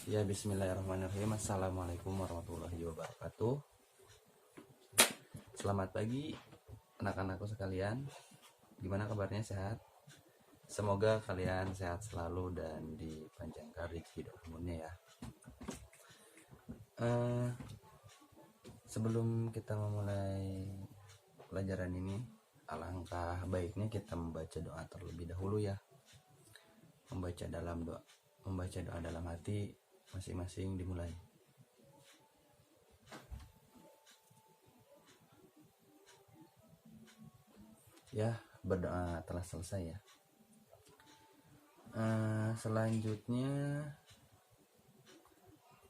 Ya, bismillahirrahmanirrahim. Assalamualaikum warahmatullahi wabarakatuh. Selamat pagi anak-anakku sekalian. Gimana kabarnya, sehat? Semoga kalian sehat selalu dan dipanjangkan rezeki dan umurnya ya. Sebelum kita memulai pelajaran ini, alangkah baiknya kita membaca doa terlebih dahulu ya. Membaca doa dalam hati masing-masing dimulai. Ya, berdoa telah selesai ya. Selanjutnya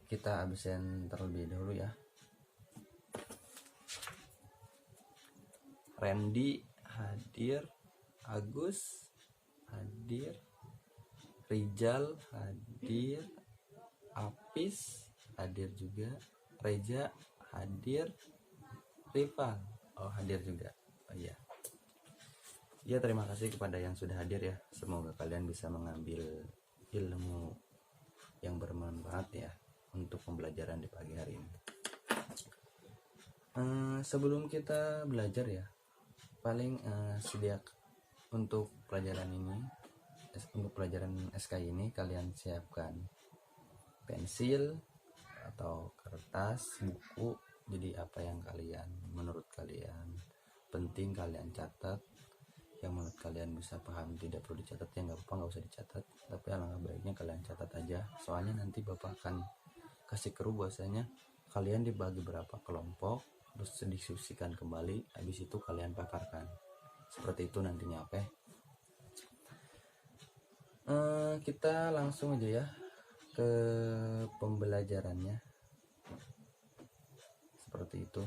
kita absen terlebih dahulu ya. Randy hadir, Agus hadir, Rijal hadir, Apis hadir juga, Reja hadir, Rival hadir juga. Oh iya. Ya, terima kasih kepada yang sudah hadir ya. Semoga kalian bisa mengambil ilmu yang bermanfaat ya untuk pembelajaran di pagi hari ini. Sebelum kita belajar ya, paling untuk pelajaran ini, untuk pelajaran SK ini kalian siapkan pensil atau kertas, buku. Jadi apa yang menurut kalian penting kalian catat, yang menurut kalian bisa paham tidak perlu dicatat ya nggak apa-apa, nggak usah dicatat, tapi alangkah baiknya kalian catat aja. Soalnya nanti bapak akan kasih kru bahwasanya kalian dibagi berapa kelompok, terus didiskusikan kembali, habis itu kalian paparkan seperti itu nantinya. Oke. Kita langsung aja ya ke pembelajarannya seperti itu.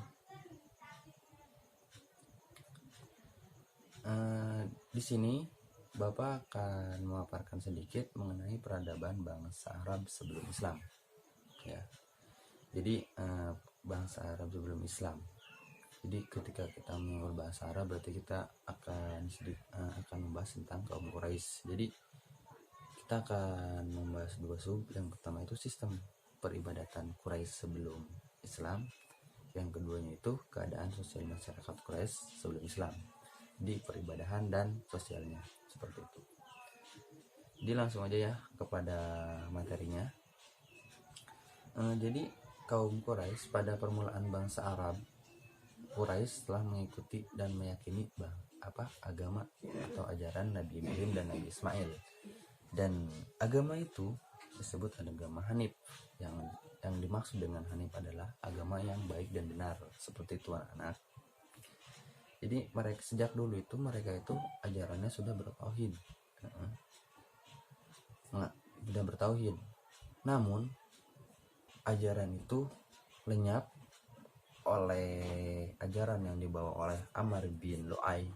Di sini Bapak akan memaparkan sedikit mengenai peradaban bangsa Arab sebelum Islam. Ya. Jadi bangsa Arab sebelum Islam. Jadi ketika kita mengenal bahasa Arab berarti kita akan membahas tentang kaum Quraisy. Jadi kita akan membahas dua sub. Yang pertama itu sistem peribadatan Quraisy sebelum Islam. Yang keduanya itu keadaan sosial masyarakat Quraisy sebelum Islam, di peribadahan dan sosialnya, seperti itu. Jadi langsung aja ya kepada materinya. Jadi kaum Quraisy pada permulaan bangsa Arab, Quraisy telah mengikuti dan meyakini agama atau ajaran Nabi Ibrahim dan Nabi Ismail. Dan agama itu disebut agama Hanif. Yang dimaksud dengan Hanif adalah agama yang baik dan benar, seperti itu anak-anak. Jadi mereka sejak dulu itu mereka itu ajarannya sudah bertauhid, sudah bertauhid. Namun ajaran itu lenyap oleh ajaran yang dibawa oleh Amr bin Lu'ay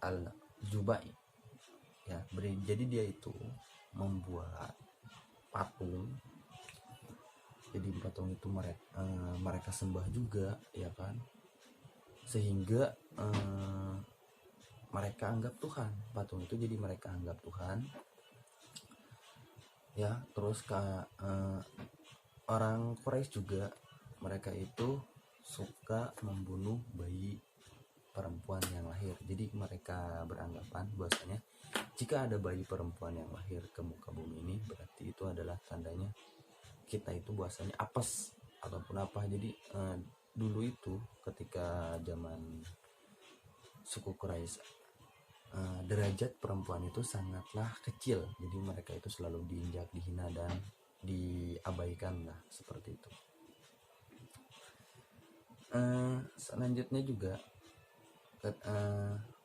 al-Jubai. Ya, jadi dia itu membuat patung. Jadi patung itu mereka sembah juga, ya kan? Sehingga mereka anggap Tuhan. Patung itu jadi mereka anggap Tuhan. Ya, terus orang Quraisy juga mereka itu suka membunuh bayi perempuan yang lahir. Jadi mereka beranggapan bahwasanya jika ada bayi perempuan yang lahir ke muka bumi ini, berarti itu adalah tandanya kita itu bahwasanya apes ataupun apa. Jadi dulu itu ketika zaman suku Quraisy, derajat perempuan itu sangatlah kecil. Jadi mereka itu selalu diinjak, dihina dan diabaikan lah, seperti itu. Selanjutnya juga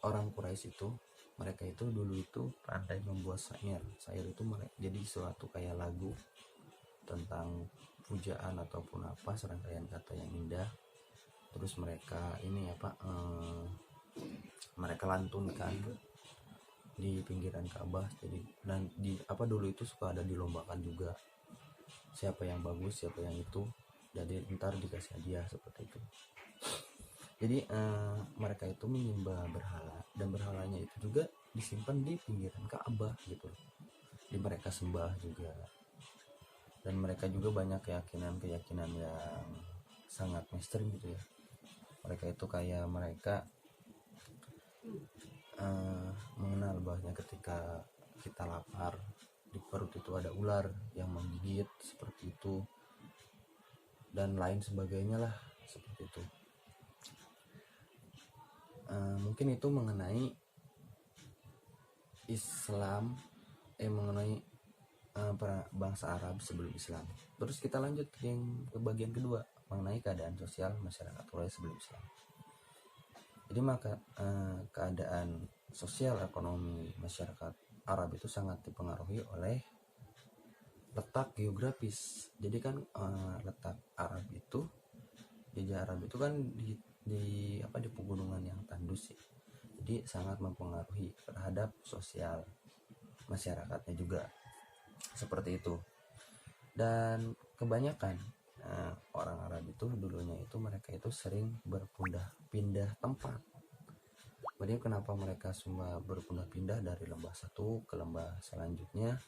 orang Quraisy itu mereka itu dulu itu pandai membuat syair. Syair itu jadi suatu kayak lagu tentang pujaan ataupun apa, serangkaian kata yang indah. Terus mereka mereka lantunkan di pinggiran Ka'bah. Jadi dan dulu itu suka ada dilombakan juga, siapa yang bagus, siapa yang itu, jadi ntar dikasih hadiah, seperti itu. Jadi mereka itu menyembah berhala, dan berhalanya itu juga disimpan di pinggiran Ka'bah gitu. Jadi mereka sembah juga. dan mereka juga banyak keyakinan yang sangat mainstream gitu ya. Mereka itu kayak mereka mengenal bahwa ketika kita lapar di perut itu ada ular yang menggigit seperti itu dan lain sebagainya lah seperti itu. Mungkin itu mengenai Islam, mengenai bangsa Arab sebelum Islam. Terus kita lanjut ke bagian kedua mengenai keadaan sosial masyarakat Quraisy sebelum Islam. Jadi maka keadaan sosial ekonomi masyarakat Arab itu sangat dipengaruhi oleh letak geografis. Jadi kan letak Arab itu, jajah Arab itu kan di pegunungan yang tandus ya. Jadi sangat mempengaruhi terhadap sosial masyarakatnya juga seperti itu. Dan kebanyakan orang Arab itu dulunya itu mereka itu sering berpindah tempat. Jadi kenapa mereka semua berpindah-pindah dari lembah satu ke lembah selanjutnya?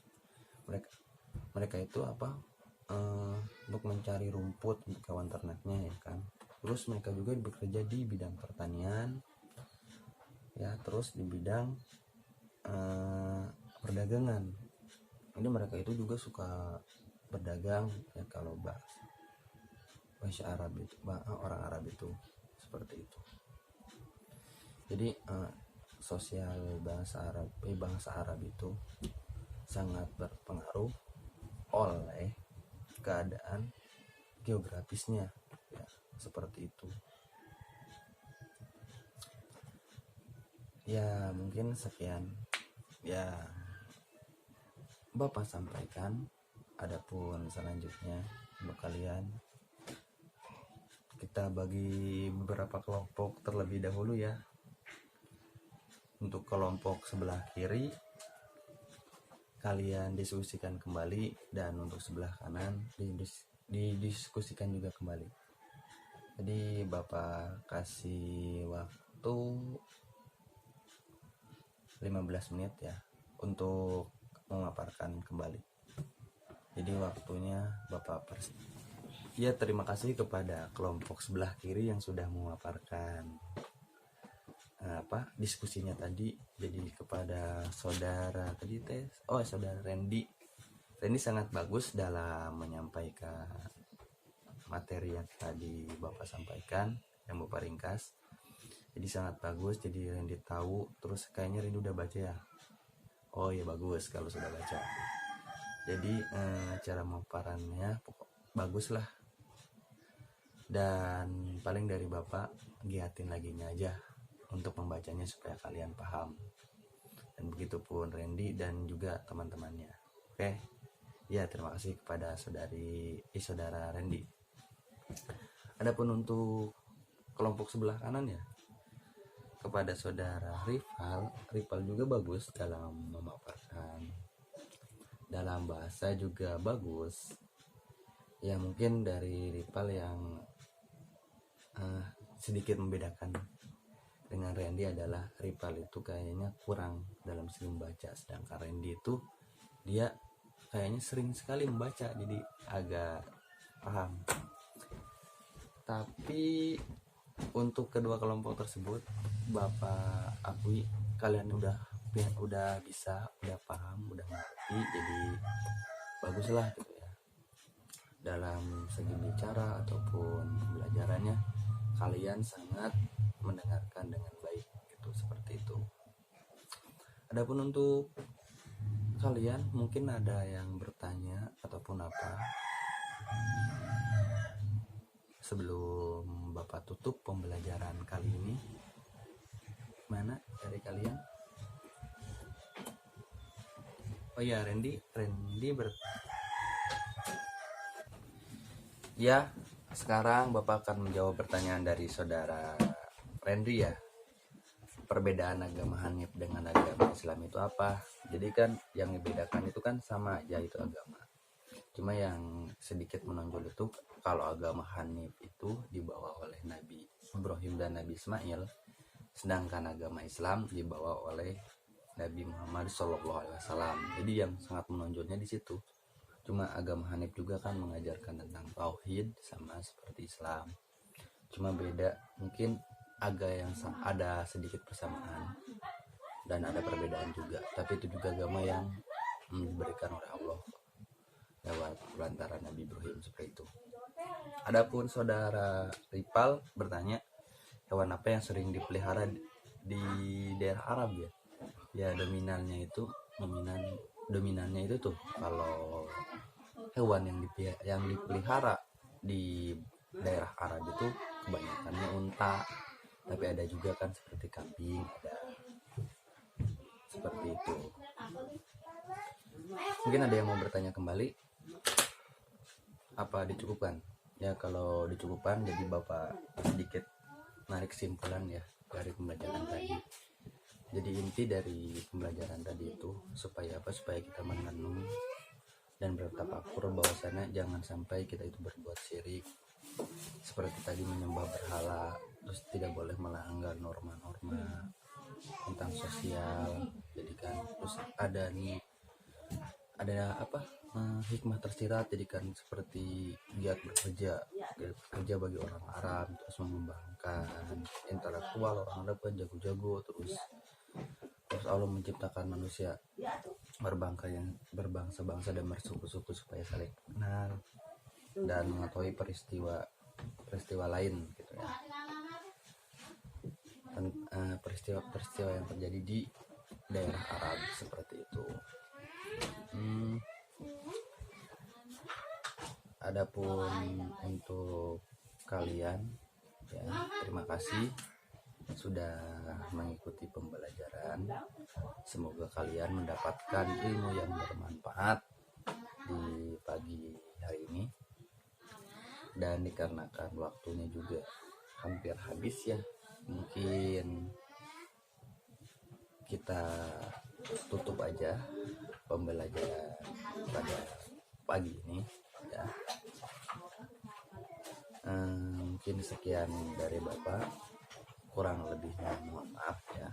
Mereka itu untuk mencari rumput untuk hewan ternaknya ya kan. Terus mereka juga bekerja di bidang pertanian ya, terus di bidang perdagangan. Ini mereka itu juga suka berdagang ya, kalau bahasa Arab itu, orang Arab itu seperti itu. Jadi sosial bangsa Arab itu sangat berpengaruh oleh keadaan geografisnya ya, seperti itu. Ya mungkin sekian ya Bapak sampaikan. Adapun selanjutnya untuk kalian, kita bagi beberapa kelompok terlebih dahulu ya. Untuk kelompok sebelah kiri kalian diskusikan kembali, dan untuk sebelah kanan didiskusikan juga kembali. Jadi Bapak kasih waktu 15 menit ya untuk memaparkan kembali. Jadi waktunya Bapak ya, terima kasih kepada kelompok sebelah kiri yang sudah memaparkan diskusinya tadi. Jadi kepada saudara Randy sangat bagus dalam menyampaikan materi yang tadi Bapak sampaikan, yang Bapak ringkas. Jadi sangat bagus, jadi Randy tahu. Terus kayaknya Randy udah baca ya. Oh ya, bagus kalau sudah baca. Jadi cara memaparannya bagus lah. Dan paling dari Bapak giatin laginya aja untuk membacanya supaya kalian paham. Dan begitupun Randy dan juga teman-temannya. Oke. Ya, terima kasih kepada saudara Randy. Adapun untuk kelompok sebelah kanan ya, kepada saudara Rival juga bagus dalam memaparkan, dalam bahasa juga bagus ya. Mungkin dari Rival yang sedikit membedakan dengan Randy adalah Rival itu kayaknya kurang dalam segi membaca, sedangkan Randy itu dia kayaknya sering sekali membaca, jadi agak paham. Tapi untuk kedua kelompok tersebut Bapak akui kalian udah bisa, udah paham, udah ngerti, jadi baguslah gitu ya. Dalam segi bicara ataupun pembelajarannya kalian sangat mendengarkan dengan baik gitu, seperti itu. Adapun untuk kalian mungkin ada yang bertanya ataupun apa, sebelum Bapak tutup pembelajaran kali ini. Mana dari kalian? Oh ya, Randy ya, sekarang Bapak akan menjawab pertanyaan dari saudara Randy ya. Perbedaan agama Hanif dengan agama Islam itu apa? Jadi kan yang membedakan itu kan sama aja, itu agama. Cuma yang sedikit menonjol itu kalau agama Hanif itu dibawa oleh Nabi Ibrahim dan Nabi Ismail, sedangkan agama Islam dibawa oleh Nabi Muhammad SAW. Jadi yang sangat menonjolnya di situ. Cuma agama Hanif juga kan mengajarkan tentang tauhid sama seperti Islam. Cuma beda, mungkin ada sedikit persamaan dan ada perbedaan juga. Tapi itu juga agama yang diberikan oleh Allah lewat lantaran Nabi Ibrahim seperti itu. Adapun saudara Ripal bertanya, hewan apa yang sering dipelihara di daerah Arab ya? Ya dominannya itu tuh kalau hewan yang dipelihara di daerah Arab itu kebanyakannya unta, tapi ada juga kan seperti kambing, ada seperti itu. Mungkin ada yang mau bertanya kembali, apa dicukupkan? Ya kalau dicukupkan, jadi Bapak sedikit narik kesimpulan ya dari pembelajaran tadi. Jadi inti dari pembelajaran tadi itu supaya kita menenung dan bertafakur bahwasanya jangan sampai kita itu berbuat syirik, seperti tadi menyembah berhala, terus tidak boleh melanggar norma-norma tentang sosial. Jadi kan terus ada hikmah tersirat, jadikan seperti giat bekerja bagi orang Arab, terus mengembangkan intelektual orang Arab kan jago-jago, terus Allah menciptakan manusia berbangsa-bangsa dan bersuku-suku supaya saling kenal dan mengetahui peristiwa lain gitu ya, peristiwa yang terjadi di daerah Arab seperti itu. Adapun untuk kalian ya, terima kasih sudah mengikuti pembelajaran. Semoga kalian mendapatkan ilmu yang bermanfaat di pagi hari ini. Dan dikarenakan waktunya juga hampir habis ya, mungkin kita tutup aja pembelajaran pada pagi ini ya. Mungkin sekian dari Bapak, kurang lebihnya mohon maaf ya.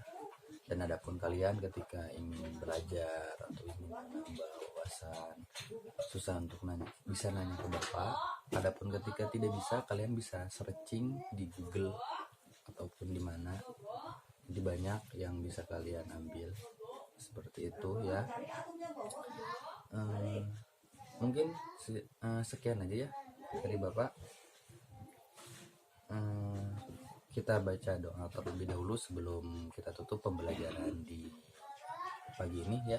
Dan adapun kalian ketika ingin belajar atau ingin menambah wawasan, susah untuk bisa nanya ke Bapak. Adapun ketika tidak bisa, kalian bisa searching di Google ataupun di mana. Jadi banyak yang bisa kalian ambil seperti itu ya. Mungkin sekian aja ya dari Bapak. Kita baca doa terlebih dahulu sebelum kita tutup pembelajaran di pagi ini ya.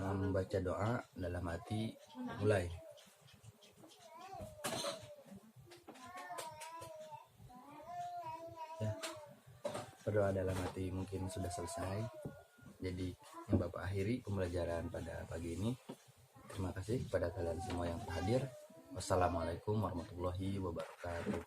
Membaca doa dalam hati, mulai. Ya, berdoa dalam hati mungkin sudah selesai. Jadi yang Bapak akhiri pembelajaran pada pagi ini. Terima kasih kepada kalian semua yang hadir. Wassalamualaikum warahmatullahi wabarakatuh.